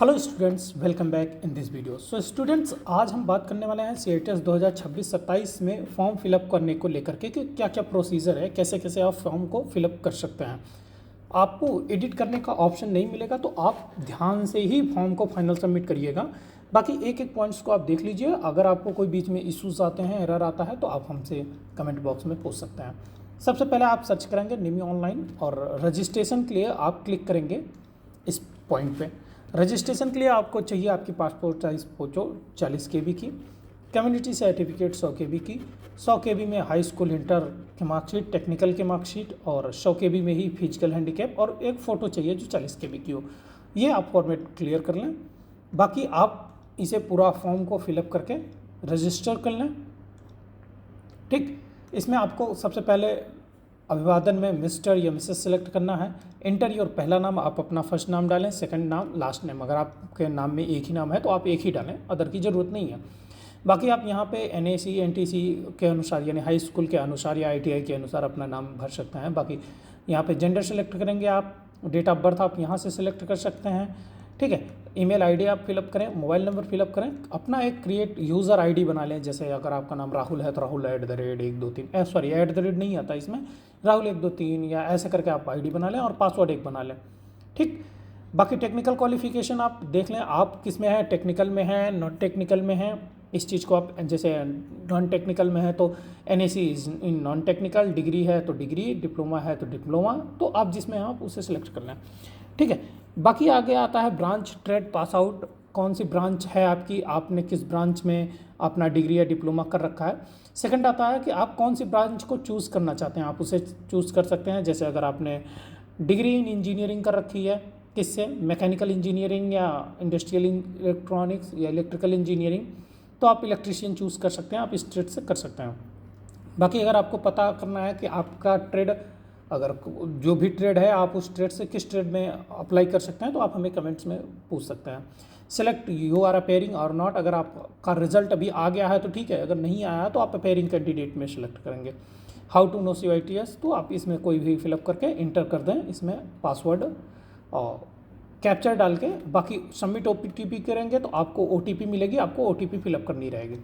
Hello students, welcome back in this video. So students, आज हम बात करने वाले हैं CITES 2026-27 में फॉर्म फिलअप करने को लेकर के कि क्या क्या प्रोसीजर है, कैसे कैसे आप फॉर्म को फिलअप कर सकते हैं। आपको एडिट करने का ऑप्शन नहीं मिलेगा, तो आप ध्यान से ही फॉर्म को फाइनल सबमिट करिएगा। बाकी एक एक पॉइंट्स को आप देख लीजिए। अगर आपको कोई बीच में इश्यूज आते हैं, एरर आता है, तो आप हमसे कमेंट बॉक्स में पूछ सकते हैं। सबसे पहले आप सर्च करेंगे निमी ऑनलाइन और रजिस्ट्रेशन के लिए आप क्लिक करेंगे इस पॉइंट पे। रजिस्ट्रेशन के लिए आपको चाहिए आपकी पासपोर्ट साइज फ़ोटो 40 KB की, कम्युनिटी सर्टिफिकेट 100 KB की, 100 KB में हाई स्कूल इंटर की मार्कशीट, टेक्निकल की मार्कशीट और 100 KB में ही फिजिकल हैंडीकैप, और एक फ़ोटो चाहिए जो 40 KB की हो। ये आप फॉर्मेट क्लियर कर लें। बाकी आप इसे पूरा फॉर्म को फिलअप करके रजिस्टर कर लें। ठीक, इसमें आपको सबसे पहले अभिवादन में मिस्टर या मिसेस सेलेक्ट करना है। इंटर योर पहला नाम, आप अपना फर्स्ट नाम डालें, सेकंड नाम, लास्ट नेम। अगर आपके नाम में एक ही नाम है तो आप एक ही डालें, अदर की ज़रूरत नहीं है। बाकी आप यहाँ पे NAC NTC के अनुसार यानी हाई स्कूल के अनुसार या ITI के अनुसार अपना नाम भर सकते हैं। बाकी यहाँ पे जेंडर सेलेक्ट करेंगे आप, डेट ऑफ बर्थ आप यहाँ से सिलेक्ट कर सकते हैं। ठीक है, ईमेल आईडी आप फिलअप करें, मोबाइल नंबर फिलअप करें, अपना एक क्रिएट यूज़र आईडी बना लें। जैसे अगर आपका नाम राहुल है तो राहुल @123 सॉरी @ नहीं आता इसमें, राहुल 123 या ऐसे करके आप आईडी बना लें और पासवर्ड एक बना लें। ठीक, बाकी टेक्निकल क्वालिफिकेशन आप देख लें, आप किस में है, टेक्निकल में है, नॉन टेक्निकल में है। इस चीज़ को आप जैसे नॉन टेक्निकल में है तो NAC in non technical, degree है तो डिग्री, डिप्लोमा है तो डिप्लोमा, तो आप जिसमें हैं आप उसे सेलेक्ट कर लें। ठीक है, बाकी आगे आता है ब्रांच, ट्रेड, पास आउट, कौन सी ब्रांच है आपकी, आपने किस ब्रांच में अपना डिग्री या डिप्लोमा कर रखा है। सेकंड आता है कि आप कौन सी ब्रांच को चूज़ करना चाहते हैं, आप उसे चूज़ कर सकते हैं। जैसे अगर आपने डिग्री इन इंजीनियरिंग कर रखी है, किससे, मैकेनिकल इंजीनियरिंग या इंडस्ट्रियल इलेक्ट्रॉनिक्स या इलेक्ट्रिकल इंजीनियरिंग, तो आप इलेक्ट्रीशियन चूज़ कर सकते हैं, आप इस ट्रेड से कर सकते हैं। बाकी अगर आपको पता करना है कि आपका ट्रेड, अगर जो भी ट्रेड है आप उस ट्रेड से किस ट्रेड में अप्लाई कर सकते हैं, तो आप हमें कमेंट्स में पूछ सकते हैं। सेलेक्ट यू आर अपेयरिंग और नॉट, अगर आपका रिजल्ट अभी आ गया है तो ठीक है, अगर नहीं आया है तो आप अपेयरिंग कैंडिडेट में सेलेक्ट करेंगे। हाउ टू नो CITES, तो आप इसमें कोई भी फिलअप करके इंटर कर दें, इसमें पासवर्ड और कैप्चर डाल के। बाकी सबमिट OTP करेंगे तो आपको OTP मिलेगी, आपको OTP फिलअप करनी रहेगी।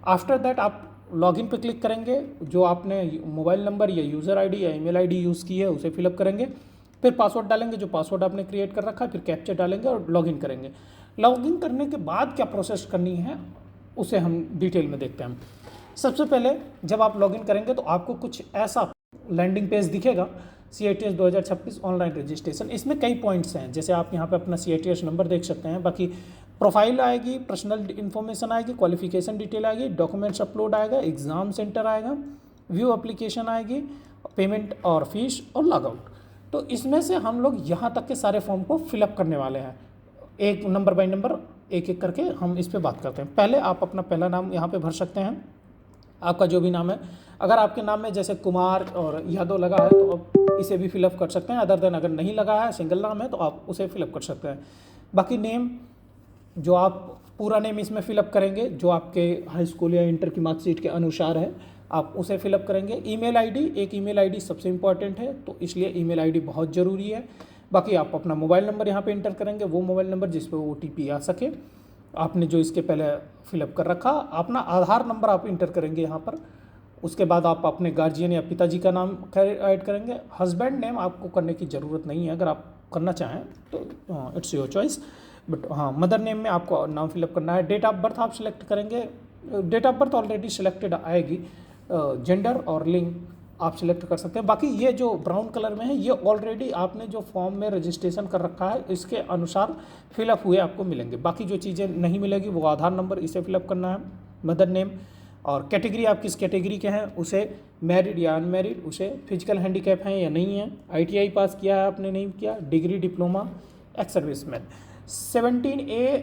आफ्टर दैट आप लॉगिन पे क्लिक करेंगे, जो आपने मोबाइल नंबर या यूज़र आईडी या ईमेल आईडी यूज़ की है उसे फिलअप करेंगे, फिर पासवर्ड डालेंगे जो पासवर्ड आपने क्रिएट कर रखा है, फिर कैप्चर डालेंगे और लॉगिन करेंगे। लॉगिन करने के बाद क्या प्रोसेस करनी है उसे हम डिटेल में देखते हैं। सबसे पहले जब आप लॉगिन करेंगे तो आपको कुछ ऐसा लैंडिंग पेज दिखेगा, CITES 2026 ऑनलाइन रजिस्ट्रेशन। इसमें कई पॉइंट्स हैं, जैसे आप यहाँ पे अपना CITES नंबर देख सकते हैं। बाकी प्रोफाइल आएगी, पर्सनल इन्फॉर्मेशन आएगी, क्वालिफिकेशन डिटेल आएगी, डॉक्यूमेंट्स अपलोड आएगा, एग्ज़ाम सेंटर आएगा, व्यू एप्लीकेशन आएगी, पेमेंट और फीस और लॉग आउट। तो इसमें से हम लोग यहाँ तक के सारे फॉर्म को फिलअप करने वाले हैं, एक नंबर बाय नंबर एक एक करके हम इस पर बात करते हैं। पहले आप अपना पहला नाम यहाँ पे भर सकते हैं, आपका जो भी नाम है। अगर आपके नाम में जैसे कुमार और यादव लगा है तो आप इसे भी फिलअप कर सकते हैं। अदर देन अगर नहीं लगा है, सिंगल नाम है, तो आप उसे फिलअप कर सकते हैं। बाकी नेम, जो आप पूरा नेम इसमें फिलअप करेंगे, जो आपके हाई स्कूल या इंटर की मार्कशीट के अनुसार है, आप उसे फिलअप करेंगे। ईमेल आईडी, एक ईमेल आईडी सबसे इम्पॉर्टेंट है, तो इसलिए ईमेल आईडी बहुत ज़रूरी है। बाकी आप अपना मोबाइल नंबर यहाँ पे इंटर करेंगे, वो मोबाइल नंबर जिस पर OTP आ सके, आपने जो इसके पहले फिलअप कर रखा। अपना आधार नंबर आप इंटर करेंगे यहाँ पर। उसके बाद आप अपने गार्जियन या पिताजी का नाम ऐड करेंगे। हस्बैंड नेम आपको करने की ज़रूरत नहीं है, अगर आप करना चाहें तो इट्स योर चॉइस, बट हाँ, मदर नेम में आपको नाम फिलअप करना है। डेट ऑफ बर्थ आप सिलेक्ट करेंगे, date of birth already selected आएगी। जेंडर और लिंग आप सिलेक्ट कर सकते हैं। बाकी ये जो ब्राउन कलर में है, ये ऑलरेडी आपने जो फॉर्म में रजिस्ट्रेशन कर रखा है इसके अनुसार फिलअप हुए आपको मिलेंगे। बाकी जो चीज़ें नहीं मिलेगी वो आधार नंबर, इसे फिलअप करना है, मदर नेम, और कैटेगरी आप किस कैटेगरी के हैं, उसे मैरिड या अनमैरिड, उसे फिजिकल हैंडीकैप हैं या नहीं है, ITI पास किया है आपने नहीं किया, degree, diploma, ex serviceman. 17A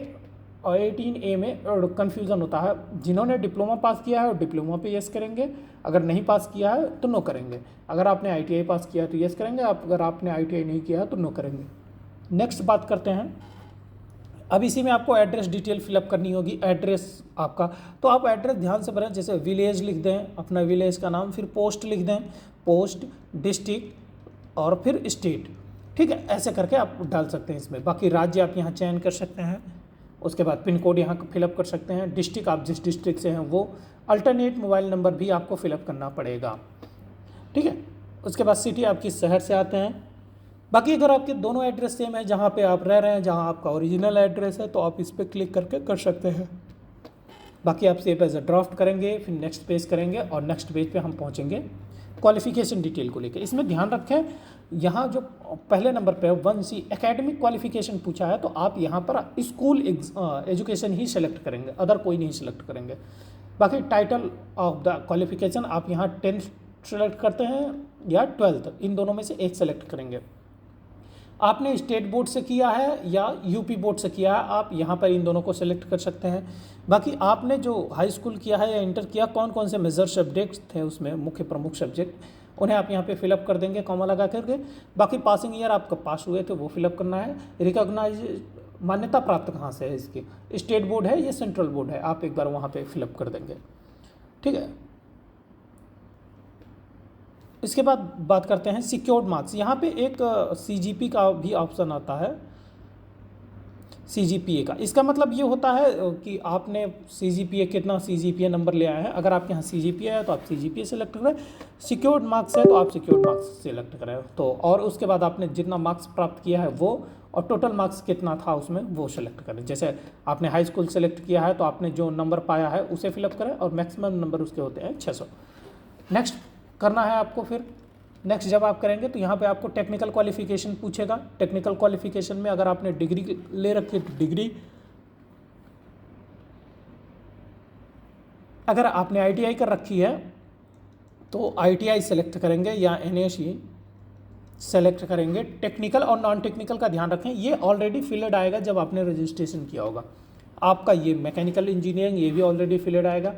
और 18A में कन्फ्यूज़न होता है। जिन्होंने डिप्लोमा पास किया है डिप्लोमा पे यस करेंगे, अगर नहीं पास किया है तो नो करेंगे। अगर आपने ITI पास किया है तो यस करेंगे, अगर आपने ITI नहीं किया है तो नो करेंगे। नेक्स्ट बात करते हैं, अब इसी में आपको एड्रेस डिटेल फिलअप करनी होगी। एड्रेस आपका, तो आप एड्रेस ध्यान से भरें, जैसे विलेज लिख दें, अपना विलेज का नाम, फिर पोस्ट लिख दें, पोस्ट, डिस्ट्रिक्ट और फिर स्टेट। ठीक है, ऐसे करके आप डाल सकते हैं इसमें। बाकी राज्य आप यहाँ चयन कर सकते हैं, उसके बाद पिन कोड यहाँ फिलअप कर सकते हैं, डिस्ट्रिक्ट आप जिस डिस्ट्रिक्ट से हैं वो, अल्टरनेट मोबाइल नंबर भी आपको फिलअप करना पड़ेगा। ठीक है, उसके बाद सिटी आप किस शहर से आते हैं। बाकी अगर आपके दोनों एड्रेस सेम है, जहाँ पे आप रह रहे हैं, जहाँ आपका ओरिजिनल एड्रेस है, तो आप इस पर क्लिक करके कर सकते हैं। बाकी आप सेव एज अ ड्राफ्ट करेंगे, फिर नेक्स्ट पेज करेंगे और नेक्स्ट पेज पे हम पहुँचेंगे क्वालिफिकेशन डिटेल को लेकर। इसमें ध्यान रखें, यहाँ जो पहले नंबर पे है 1C एकेडमिक क्वालिफिकेशन पूछा है, तो आप यहाँ पर स्कूल एजुकेशन ही सेलेक्ट करेंगे, अदर कोई नहीं सेलेक्ट करेंगे। बाकी टाइटल ऑफ द क्वालिफिकेशन आप यहाँ 10th सेलेक्ट करते हैं या 12th, इन दोनों में से एक सेलेक्ट करेंगे। आपने स्टेट बोर्ड से किया है या यूपी बोर्ड से किया है, आप यहाँ पर इन दोनों को सेलेक्ट कर सकते हैं। बाकी आपने जो हाई स्कूल किया है या इंटर किया, कौन कौन से मेजर सब्जेक्ट्स थे उसमें, मुख्य प्रमुख सब्जेक्ट, उन्हें आप यहाँ पे फिलअप कर देंगे कॉमा लगा करके। बाकी पासिंग ईयर आपका पास हुए थे वो फिलअप करना है। रिकॉग्नाइज मान्यता प्राप्त कहाँ से है इसकी, स्टेट बोर्ड है या सेंट्रल बोर्ड है, आप एक बार वहाँ पे फिलअप कर देंगे। ठीक है, इसके बाद बात करते हैं सिक्योर्ड मार्क्स। यहाँ पे एक CGP का भी ऑप्शन आता है, CGPA का। इसका मतलब ये होता है कि आपने CGPA कितना CGPA नंबर ले आए हैं। अगर आपके यहाँ CGPA है तो आप CGPA सेलेक्ट करें, सिक्योर्ड मार्क्स है तो आप सिक्योर्ड मार्क्स सेलेक्ट करें। तो और उसके बाद आपने जितना मार्क्स प्राप्त किया है वो, और टोटल मार्क्स कितना था उसमें वो सेलेक्ट करें। जैसे आपने हाई स्कूल सेलेक्ट किया है तो आपने जो नंबर पाया है उसे फिलअप करें, और मैक्सिमम नंबर उसके होते हैं 600। नेक्स्ट करना है आपको। फिर नेक्स्ट जब आप करेंगे तो यहाँ पे आपको टेक्निकल क्वालिफिकेशन पूछेगा। टेक्निकल क्वालिफिकेशन में अगर आपने डिग्री ले रखी है तो डिग्री, अगर आपने ITI कर रखी है तो ITI सेलेक्ट करेंगे या NSE सेलेक्ट करेंगे। टेक्निकल और नॉन टेक्निकल का ध्यान रखें, ये ऑलरेडी फिल्ड आएगा जब आपने रजिस्ट्रेशन किया होगा। आपका ये मैकेनिकल इंजीनियरिंग, ये भी ऑलरेडी फिल्ड आएगा।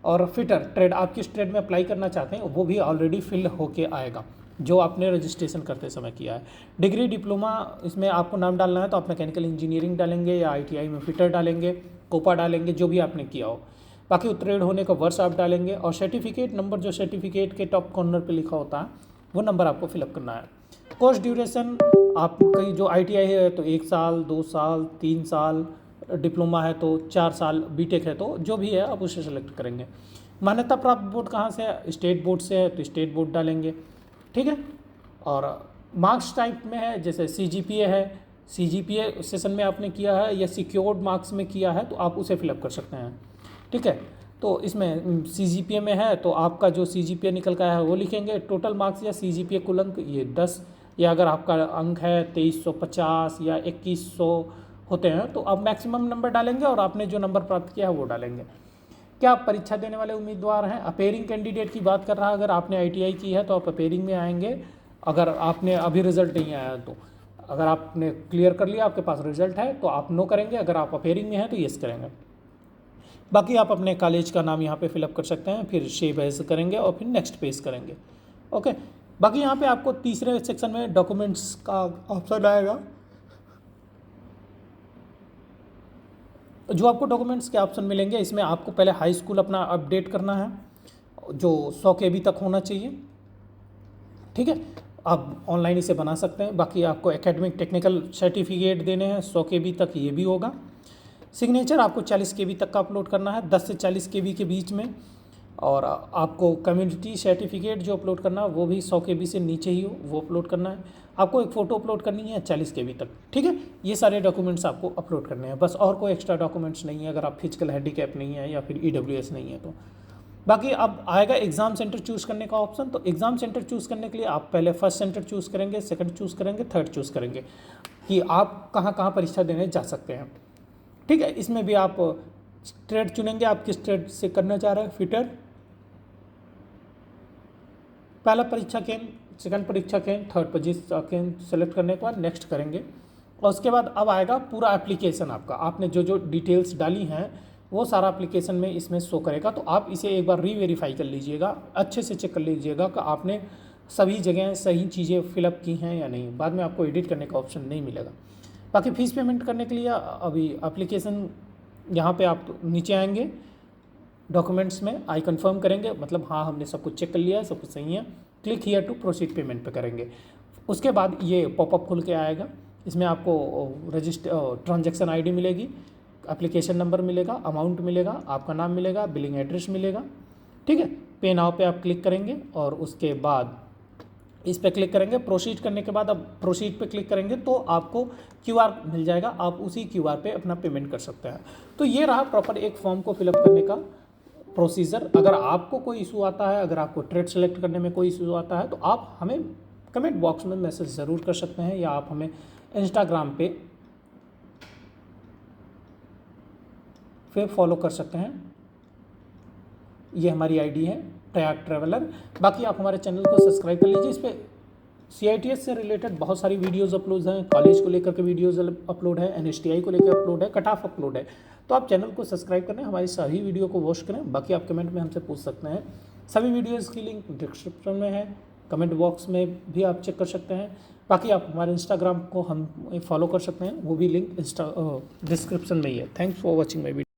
और फिटर ट्रेड, आप किस ट्रेड में अप्लाई करना चाहते हैं वो भी ऑलरेडी फिल होके आएगा जो आपने रजिस्ट्रेशन करते समय किया है। डिग्री डिप्लोमा, इसमें आपको नाम डालना है तो आप मैकेनिकल इंजीनियरिंग डालेंगे या ITI में फिटर डालेंगे, कोपा डालेंगे, जो भी आपने किया हो। बाकी उत्तीर्ण होने का वर्ष आप डालेंगे, और सर्टिफिकेट नंबर जो सर्टिफिकेट के टॉप कॉर्नर पे लिखा होता है वो नंबर आपको फिलअप करना है। कोर्स ड्यूरेशन, आप कहीं जो ITI है तो 1 साल, 2 साल, 3 साल, डिप्लोमा है तो 4 साल, बीटेक है तो जो भी है आप उसे सेलेक्ट करेंगे। मान्यता प्राप्त बोर्ड कहाँ से है, स्टेट बोर्ड से है तो स्टेट बोर्ड डालेंगे। ठीक है, और मार्क्स टाइप में है, जैसे CGPA है, CGPA सेशन में आपने किया है या सिक्योर्ड मार्क्स में किया है तो आप उसे फिलअप कर सकते हैं। ठीक है, तो इसमें CGPA में है तो आपका जो CGPA निकल का है वो लिखेंगे। टोटल मार्क्स या CGPA कुल अंक ये 10, या अगर आपका अंक है 2350 या 2100 होते हैं तो आप मैक्सिमम नंबर डालेंगे, और आपने जो नंबर प्राप्त किया है वो डालेंगे। क्या आप परीक्षा देने वाले उम्मीदवार हैं? अपेयरिंग कैंडिडेट की बात कर रहा है, अगर आपने ITI की है तो आप अपेयरिंग में आएंगे। अगर आपने अभी रिजल्ट नहीं आया तो, अगर आपने क्लियर कर लिया, आपके पास रिजल्ट है तो आप नो करेंगे, अगर आप अपेयरिंग में हैं तो येस करेंगे। बाकी आप अपने कॉलेज का नाम यहाँ पे फिलअप कर सकते हैं, फिर सेव एज करेंगे और फिर नेक्स्ट पेज करेंगे। ओके, बाकी यहाँ पे आपको तीसरे सेक्शन में डॉक्यूमेंट्स का ऑप्शन आएगा। जो आपको डॉक्यूमेंट्स के ऑप्शन मिलेंगे, इसमें आपको पहले हाई स्कूल अपना अपडेट करना है जो 100 KB तक होना चाहिए। ठीक है, आप ऑनलाइन इसे बना सकते हैं। बाकी आपको एकेडमिक टेक्निकल सर्टिफिकेट देने हैं 100 KB तक, ये भी होगा। सिग्नेचर आपको 40 KB तक का अपलोड करना है, 10 से 40 KB के बीच में। और आपको कम्युनिटी सर्टिफिकेट जो अपलोड करना है वो भी 100 KB से नीचे ही हो, वो अपलोड करना है। आपको एक फ़ोटो अपलोड करनी है 40 KB तक। ठीक है, ये सारे डॉक्यूमेंट्स आपको अपलोड करने हैं बस, और कोई एक्स्ट्रा डॉक्यूमेंट्स नहीं है अगर आप फिजिकल हैंडीकैप नहीं है या फिर EWS नहीं है तो। बाकी अब आएगा एग्ज़ाम सेंटर चूज़ करने का ऑप्शन। तो एग्ज़ाम सेंटर चूज़ करने के लिए आप पहले फर्स्ट सेंटर चूज़ करेंगे, सेकंड चूज़ करेंगे, थर्ड चूज़ करेंगे कि आप कहाँ कहाँ परीक्षा देने जा सकते हैं। ठीक है, इसमें भी आप ट्रेड चुनेंगे, आप किस ट्रेड से करना चाह रहे हैं। फिटर पहला परीक्षा केंद्र, सेकंड परीक्षा केंद्र, थर्ड परीक्षा केंद्र सेलेक्ट करने के बाद नेक्स्ट करेंगे। और उसके बाद अब आएगा पूरा एप्लीकेशन आपका, आपने जो जो डिटेल्स डाली हैं वो सारा एप्लीकेशन में इसमें शो करेगा। तो आप इसे एक बार रीवेरीफाई कर लीजिएगा, अच्छे से चेक कर लीजिएगा कि आपने सभी जगह सही चीज़ें फिलअप की हैं या नहीं। बाद में आपको एडिट करने का ऑप्शन नहीं मिलेगा। बाकी फ़ीस पेमेंट करने के लिए अभी एप्लीकेशन यहाँ पे आप नीचे आएंगे, डॉक्यूमेंट्स में आई कंफर्म करेंगे, मतलब हाँ हमने सब कुछ चेक कर लिया है, सब कुछ सही है। Click here to proceed payment पे करेंगे। उसके बाद ये पॉपअप खुल के आएगा। इसमें आपको ट्रांजैक्शन आईडी मिलेगी, एप्लीकेशन नंबर मिलेगा, अमाउंट मिलेगा, आपका नाम मिलेगा, बिलिंग एड्रेस मिलेगा। ठीक है, पे नाउ पे आप क्लिक करेंगे और उसके बाद इस पे क्लिक करेंगे। प्रोसीड करने के बाद अब प्रोसीड पे क्लिक करेंगे तो आपको क्यूआर मिल जाएगा, आप उसी क्यूआर पे अपना पेमेंट कर सकते हैं। तो ये रहा प्रॉपर एक फॉर्म को फिलअप करने का प्रोसीजर। अगर आपको कोई इशू आता है, अगर आपको ट्रेड सेलेक्ट करने में कोई इशू आता है, तो आप हमें कमेंट बॉक्स में मैसेज ज़रूर कर सकते हैं, या आप हमें इंस्टाग्राम पे फॉलो कर सकते हैं। ये हमारी आईडी है प्रयाग ट्रैवलर। बाकी आप हमारे चैनल को सब्सक्राइब कर लीजिए। इस पर CITS से रिलेटेड बहुत सारी वीडियोज़ अपलोड हैं, कॉलेज को लेकर के वीडियोज़ अपलोड है, NSTI को लेकर अपलोड है, कट ऑफ अपलोड है। तो आप चैनल को सब्सक्राइब करें, हमारी सभी वीडियो को वॉच करें। बाकी आप कमेंट में हमसे पूछ सकते हैं। सभी वीडियोज़ की लिंक डिस्क्रिप्शन में है, कमेंट बॉक्स में भी आप चेक कर सकते हैं। बाकी आप हमारे इंस्टाग्राम को हम फॉलो कर सकते हैं, वो भी लिंक डिस्क्रिप्शन में ही है। Thanks for watching my video.